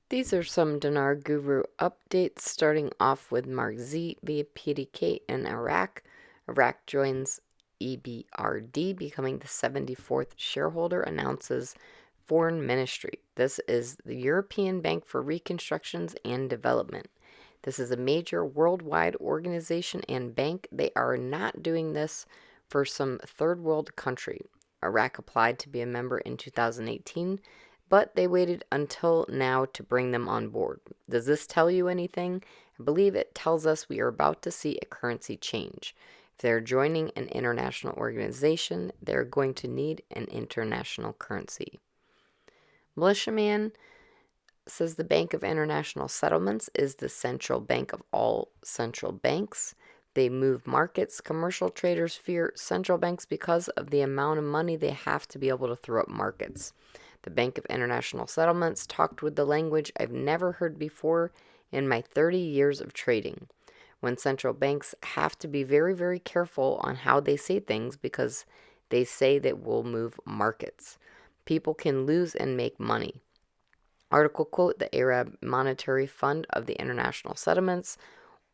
These are some Dinar Guru updates, starting off with Mark Z via PDK in Iraq. Iraq joins EBRD, becoming the 74th shareholder, announces Foreign Ministry. This is the European Bank for Reconstructions and Development. This is a major worldwide organization and bank. They are not doing this for some third world country. Iraq applied to be a member in 2018, but they waited until now to bring them on board. Does this tell you anything? I believe it tells us we are about to see a currency change. If they're joining an international organization, they're going to need an international currency. Militiaman says the Bank of International Settlements is the central bank of all central banks. They move markets. Commercial traders fear central banks because of the amount of money they have to be able to throw up markets. The Bank of International Settlements talked with the language I've never heard before in my 30 years of trading. When central banks have to be very, very careful on how they say things because they say that will move markets. People can lose and make money. Article quote, the Arab Monetary Fund of the International Settlements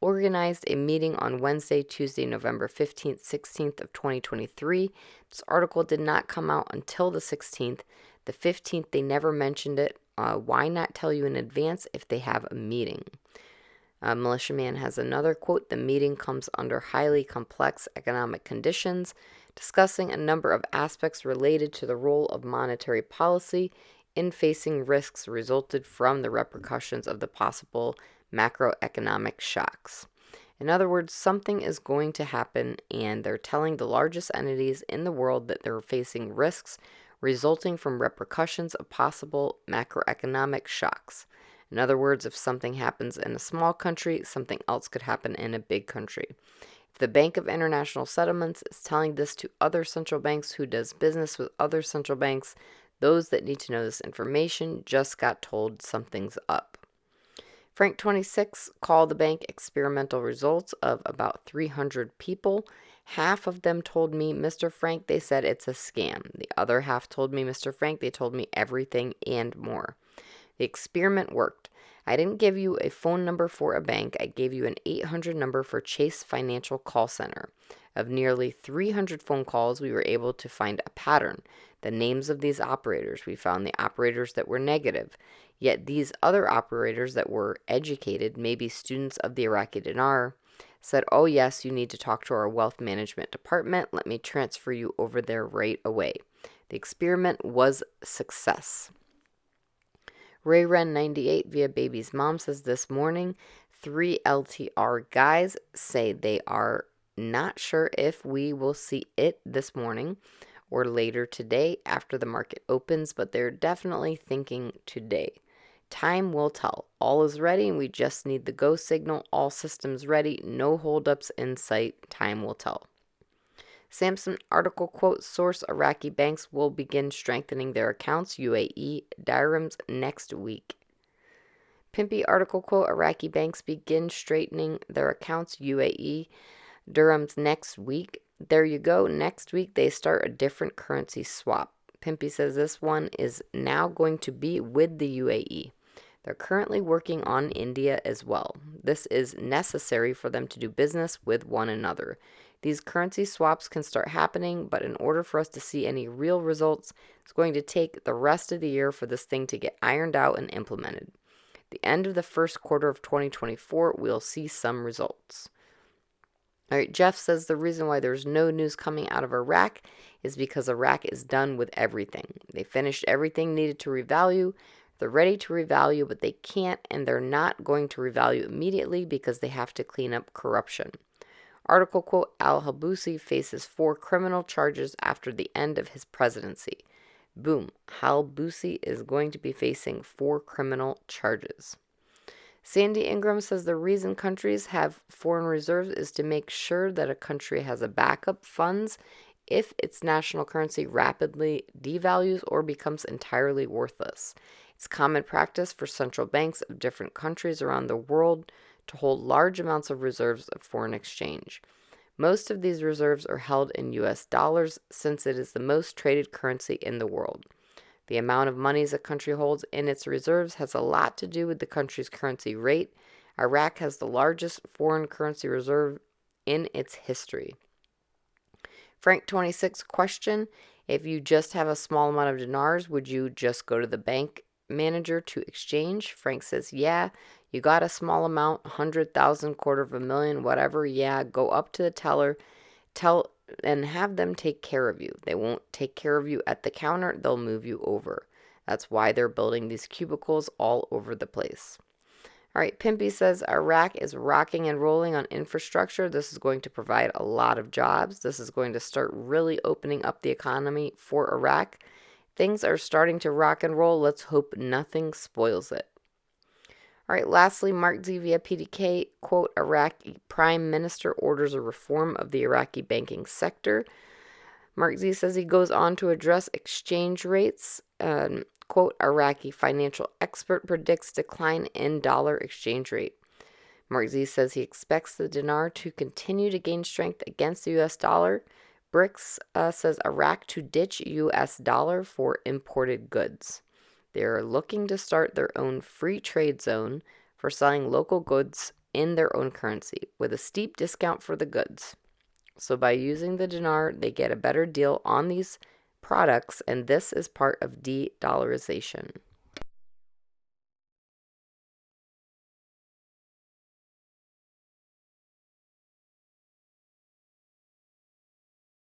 organized a meeting on Wednesday, Tuesday, November 15th, 16th of 2023. This article did not come out until the 16th. The 15th, they never mentioned it. Why not tell you in advance if they have a meeting? Militiaman has another quote. The meeting comes under highly complex economic conditions, discussing a number of aspects related to the role of monetary policy in facing risks resulted from the repercussions of the possible macroeconomic shocks. In other words, something is going to happen, and they're telling the largest entities in the world that they're facing risks resulting from repercussions of possible macroeconomic shocks. In other words, if something happens in a small country, something else could happen in a big country. If the Bank of International Settlements is telling this to other central banks who does business with other central banks, those that need to know this information just got told something's up. Frank 26 called the bank experimental results of about 300 people. Half of them told me, Mr. Frank, they said it's a scam. The other half told me, Mr. Frank, they told me everything and more. The experiment worked. I didn't give you a phone number for a bank. I gave you an 800 number for Chase Financial Call Center. Of nearly 300 phone calls, we were able to find a pattern. The names of these operators. We found the operators that were negative. Yet these other operators that were educated, maybe students of the Iraqi Dinar, said, oh yes, you need to talk to our wealth management department. Let me transfer you over there right away. The experiment was a success. RayRen98 via Baby's Mom says this morning, 3 LTR guys say they are not sure if we will see it this morning or later today after the market opens, but they're definitely thinking today. Time will tell. All is ready and we just need the go signal. All systems ready. No holdups in sight. Time will tell. Samson article quote, source Iraqi banks will begin strengthening their accounts, UAE dirhams next week. Pimpy article quote, Iraqi banks begin straightening their accounts, UAE dirhams next week. There you go. Next week they start a different currency swap. Pimpy says this one is now going to be with the UAE. They're currently working on India as well. This is necessary for them to do business with one another. These currency swaps can start happening, but in order for us to see any real results, it's going to take the rest of the year for this thing to get ironed out and implemented. At the end of the first quarter of 2024, we'll see some results. All right, Jeff says the reason why there's no news coming out of Iraq is because Iraq is done with everything. They finished everything needed to revalue. They're ready to revalue, but they can't, and they're not going to revalue immediately because they have to clean up corruption. Article quote, Al-Habousi faces 4 criminal charges after the end of his presidency. Boom, Al-Habousi is going to be facing 4 criminal charges. Sandy Ingram says the reason countries have foreign reserves is to make sure that a country has a backup funds if its national currency rapidly devalues or becomes entirely worthless. It's common practice for central banks of different countries around the world to hold large amounts of reserves of foreign exchange. Most of these reserves are held in US dollars since it is the most traded currency in the world. The amount of monies a country holds in its reserves has a lot to do with the country's currency rate. Iraq has the largest foreign currency reserve in its history. Frank 26 question: if you just have a small amount of dinars, would you just go to the bank manager to exchange? Frank says, yeah. You got a small amount, 100,000, quarter of a million, whatever. Yeah, go up to the teller, and have them take care of you. They won't take care of you at the counter, they'll move you over. That's why they're building these cubicles all over the place. All right, Pimpy says Iraq is rocking and rolling on infrastructure. This is going to provide a lot of jobs. This is going to start really opening up the economy for Iraq. Things are starting to rock and roll. Let's hope nothing spoils it. All right, lastly, Mark Z via PDK, quote, Iraqi Prime Minister orders a reform of the Iraqi banking sector. Mark Z says he goes on to address exchange rates. Quote, Iraqi financial expert predicts decline in dollar exchange rate. Mark Z says he expects the dinar to continue to gain strength against the U.S. dollar. BRICS says Iraq to ditch U.S. dollar for imported goods. They're looking to start their own free trade zone for selling local goods in their own currency with a steep discount for the goods. So by using the dinar, they get a better deal on these products, and this is part of de-dollarization.